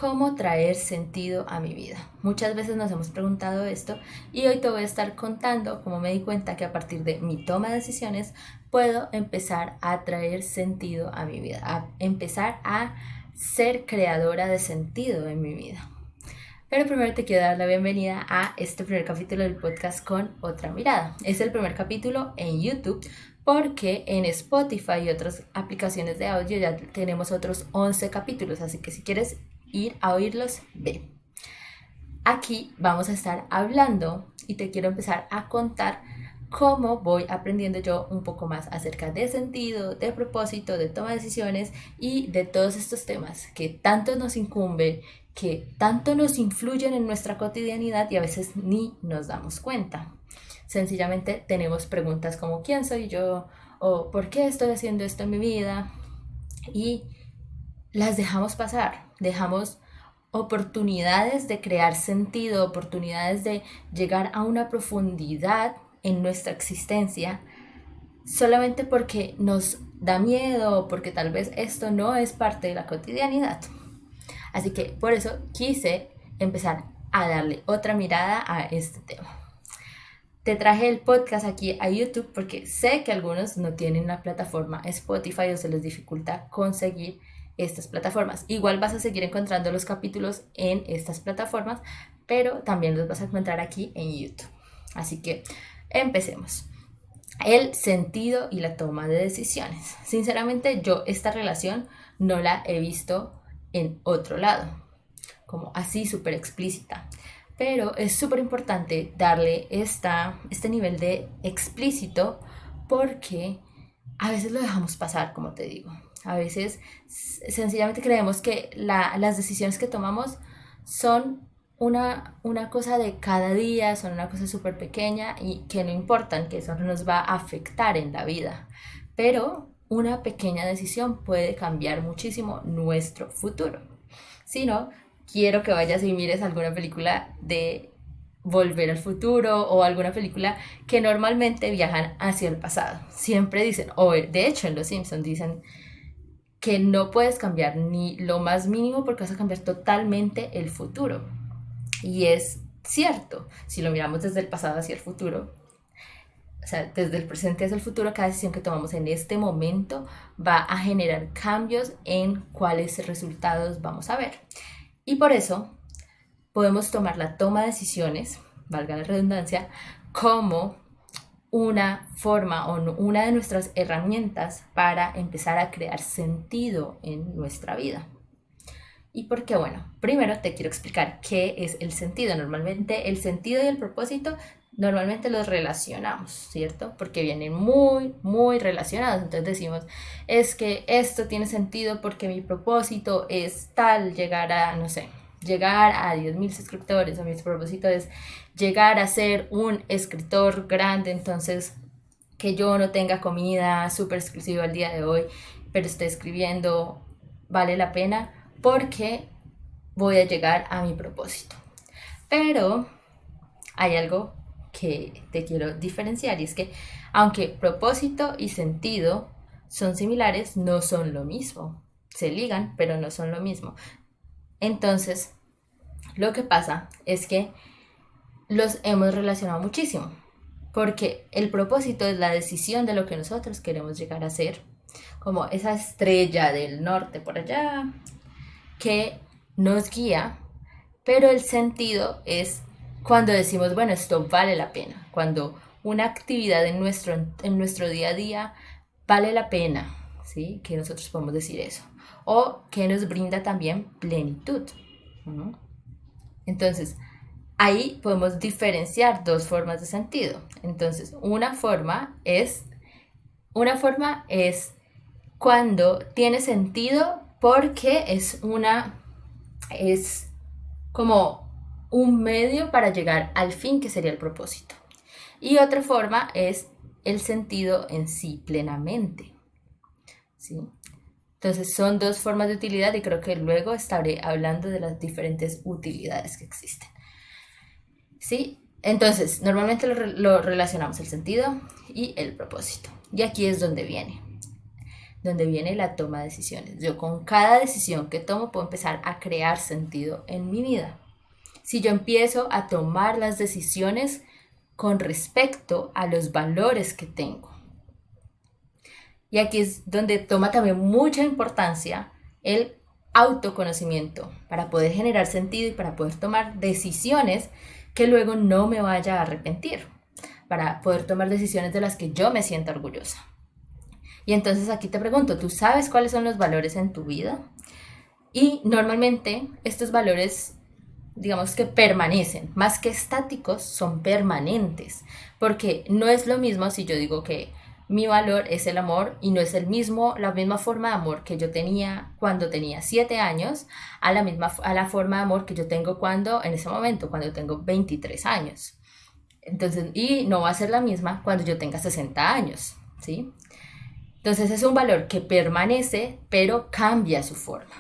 ¿Cómo traer sentido a mi vida? Muchas veces nos hemos preguntado esto y hoy te voy a estar contando cómo me di cuenta que a partir de mi toma de decisiones puedo empezar a traer sentido a mi vida, a empezar a ser creadora de sentido en mi vida. Pero primero te quiero dar la bienvenida a este primer capítulo del podcast con otra mirada. Es el primer capítulo en YouTube porque en Spotify y otras aplicaciones de audio ya tenemos otros 11 capítulos, así que si quieres ir a oírlos, ve. Aquí vamos a estar hablando y te quiero empezar a contar cómo voy aprendiendo yo un poco más acerca de sentido, de propósito, de toma de decisiones y de todos estos temas que tanto nos incumbe, que tanto nos influyen en nuestra cotidianidad y a veces ni nos damos cuenta. Sencillamente tenemos preguntas como ¿quién soy yo? O ¿por qué estoy haciendo esto en mi vida? Y las dejamos pasar, dejamos oportunidades de crear sentido, oportunidades de llegar a una profundidad en nuestra existencia solamente porque nos da miedo, porque tal vez esto no es parte de la cotidianidad. Así que por eso quise empezar a darle otra mirada a este tema. Te traje el podcast aquí a YouTube porque sé que algunos no tienen la plataforma Spotify o se les dificulta conseguir estas plataformas. Igual vas a seguir encontrando los capítulos en estas plataformas, pero también los vas a encontrar aquí en YouTube. Así que empecemos. El sentido y la toma de decisiones. Sinceramente, yo esta relación no la he visto en otro lado, como así súper explícita. Pero es súper importante darle este nivel de explícito porque a veces lo dejamos pasar, como te digo. A veces sencillamente creemos que las decisiones que tomamos son una cosa de cada día, son una cosa súper pequeña y que no importan, que eso no nos va a afectar en la vida. Pero una pequeña decisión puede cambiar muchísimo nuestro futuro. Si no, quiero que vayas y mires alguna película de Volver al Futuro o alguna película que normalmente viajan hacia el pasado. Siempre dicen, o de hecho en Los Simpsons dicen que no puedes cambiar ni lo más mínimo porque vas a cambiar totalmente el futuro. Y es cierto, si lo miramos desde el pasado hacia el futuro, o sea, desde el presente hacia el futuro, cada decisión que tomamos en este momento va a generar cambios en cuáles resultados vamos a ver. Y por eso podemos tomar la toma de decisiones, valga la redundancia, como una forma o una de nuestras herramientas para empezar a crear sentido en nuestra vida. ¿Y por qué? Bueno, primero te quiero explicar qué es el sentido. Normalmente el sentido y el propósito normalmente los relacionamos, ¿cierto? Porque vienen muy relacionados. Entonces decimos, es que esto tiene sentido porque mi propósito es tal, llegar a, no sé, llegar a 10,000 suscriptores, o mi propósito es llegar a ser un escritor grande, entonces que yo no tenga comida súper exclusiva al día de hoy, pero esté escribiendo, vale la pena porque voy a llegar a mi propósito. Pero hay algo que te quiero diferenciar y es que aunque propósito y sentido son similares, no son lo mismo. Se ligan, pero no son lo mismo. Entonces, lo que pasa es que los hemos relacionado muchísimo, porque el propósito es la decisión de lo que nosotros queremos llegar a ser, como esa estrella del norte por allá que nos guía, pero el sentido es cuando decimos, bueno, esto vale la pena, cuando una actividad en nuestro día a día vale la pena, ¿sí? Que nosotros podemos decir eso, o que nos brinda también plenitud. ¿No? Entonces, ahí podemos diferenciar dos formas de sentido. Entonces, una forma es cuando tiene sentido porque es como un medio para llegar al fin que sería el propósito. Y otra forma es el sentido en sí plenamente, ¿sí? Entonces son dos formas de utilidad y creo que luego estaré hablando de las diferentes utilidades que existen. ¿Sí? Entonces, normalmente lo relacionamos el sentido y el propósito. Y aquí es donde viene. donde viene la toma de decisiones. Yo con cada decisión que tomo puedo empezar a crear sentido en mi vida. Si yo empiezo a tomar las decisiones con respecto a los valores que tengo. Y aquí es donde toma también mucha importancia el autoconocimiento para poder generar sentido y para poder tomar decisiones que luego no me vaya a arrepentir, para poder tomar decisiones de las que yo me sienta orgullosa. Y entonces aquí te pregunto, ¿tú sabes cuáles son los valores en tu vida? Y normalmente estos valores, digamos que permanecen, más que estáticos, son permanentes, porque no es lo mismo si yo digo que mi valor es el amor y no es la misma forma de amor que yo tenía cuando tenía 7 años a la forma de amor que yo tengo en ese momento, cuando tengo 23 años. Entonces, y no va a ser la misma cuando yo tenga 60 años, ¿sí? Entonces es un valor que permanece, pero cambia su forma.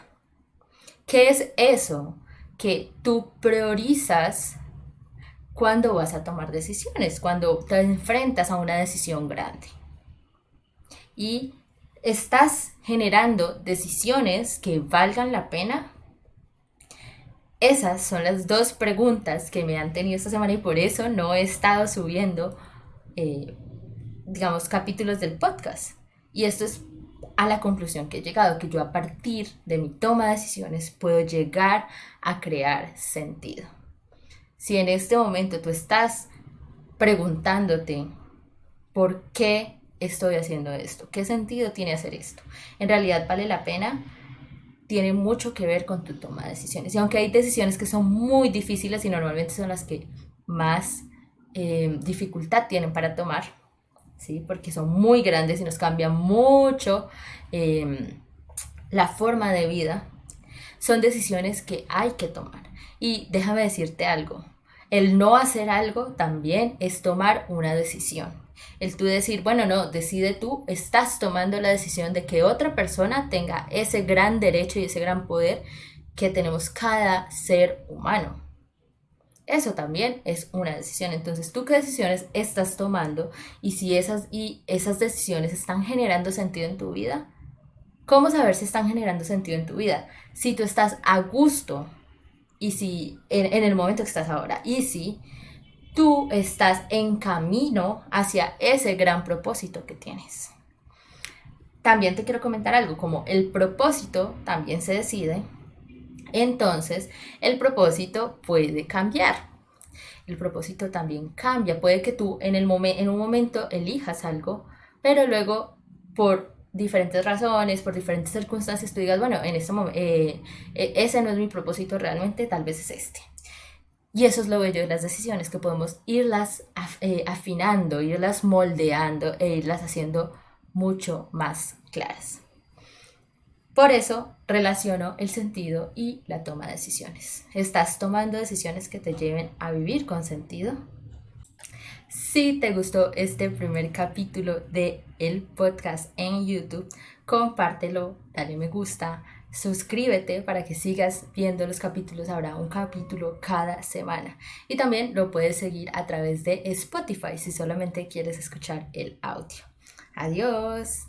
¿Qué es eso que tú priorizas cuando vas a tomar decisiones, cuando te enfrentas a una decisión grande? Y estás generando decisiones que valgan la pena. Esas son las 2 preguntas que me han tenido esta semana y por eso no he estado subiendo, digamos, capítulos del podcast. Y esto es a la conclusión que he llegado, que yo a partir de mi toma de decisiones puedo llegar a crear sentido. Si en este momento tú estás preguntándote por qué estoy haciendo esto, qué sentido tiene hacer esto, en realidad vale la pena, tiene mucho que ver con tu toma de decisiones. Y aunque hay decisiones que son muy difíciles y normalmente son las que más dificultad tienen para tomar, ¿sí? Porque son muy grandes y nos cambian mucho la forma de vida, son decisiones que hay que tomar. Y déjame decirte algo, el no hacer algo también es tomar una decisión. El tú decir, bueno, no, decide tú, estás tomando la decisión de que otra persona tenga ese gran derecho y ese gran poder que tenemos cada ser humano. Eso también es una decisión. Entonces, ¿tú qué decisiones estás tomando? Y si esas decisiones están generando sentido en tu vida, ¿cómo saber si están generando sentido en tu vida? Si tú estás a gusto y si en el momento que estás ahora, y si tú estás en camino hacia ese gran propósito que tienes. También te quiero comentar algo, como el propósito también se decide, entonces el propósito puede cambiar. El propósito también cambia. Puede que tú en un momento elijas algo, pero luego por diferentes razones, por diferentes circunstancias, tú digas, bueno, en este momento ese no es mi propósito realmente, tal vez es este. Y eso es lo bello de las decisiones, que podemos irlas afinando, irlas moldeando e irlas haciendo mucho más claras. Por eso relaciono el sentido y la toma de decisiones. ¿Estás tomando decisiones que te lleven a vivir con sentido? Si te gustó este primer capítulo de el podcast en YouTube, compártelo, dale me gusta, suscríbete para que sigas viendo los capítulos. Habrá un capítulo cada semana. Y también lo puedes seguir a través de Spotify si solamente quieres escuchar el audio. Adiós.